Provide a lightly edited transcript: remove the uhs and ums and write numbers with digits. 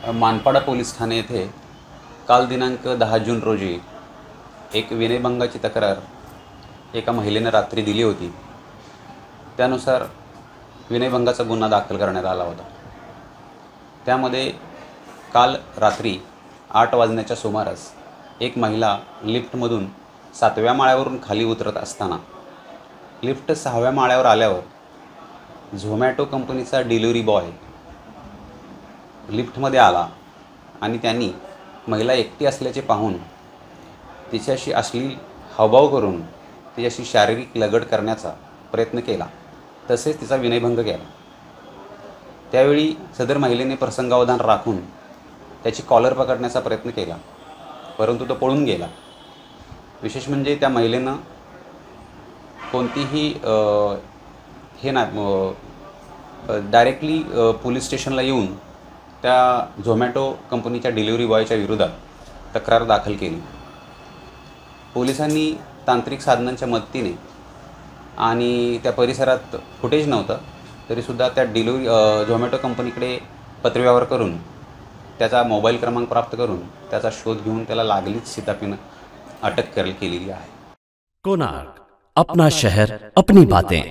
Manpada police Thane येथे काल दिनांक 10 जून रोजी एक विनयभंगाची तक्रार एका महिलेने रात्री दिली होती. त्यानुसार विनयभंगाचा गुन्हा दाखल करण्यात आला होता. त्यामध्ये काल रात्री 8 वाजण्याच्या सुमारास एक महिला लिफ्टमधून 7व्या माळ्यावरून खाली उतरत असताना लिफ्ट 6व्या माळ्यावर आल्यावर झोमॅटो कंपनीचा डिलिव्हरी बॉय लिफ्टमध्ये आला आणि त्यांनी महिला एकटी असल्याचे पाहून तिच्याशी अश्लील हावभाव करून तिच्याशी शारीरिक लगड करण्याचा प्रयत्न केला, तसेच तिचा विनयभंग केला. त्यावेळी सदर महिलेने प्रसंगावधान राखून त्याची कॉलर पकडण्याचा प्रयत्न केला, परंतु तो पळून गेला. विशेष म्हणजे त्या महिलेनं कोणतीही डायरेक्टली पोलीस स्टेशनला येऊन त्या झोमॅटो कंपनीच्या डिलिव्हरी बॉयच्या विरोधात तक्रार दाखल केली. पोलिसांनी तांत्रिक साधनांच्या मदतीने आणि त्या परिसरात फुटेज नव्हतं तरीसुद्धा त्या झोमॅटो कंपनीकडे पत्रव्यवहार करून त्याचा मोबाईल क्रमांक प्राप्त करून त्याचा शोध घेऊन त्याला लागलीच शिताफीनं अटक केलेली आहे. कोणार्क, अपना शहर अपनी बातें.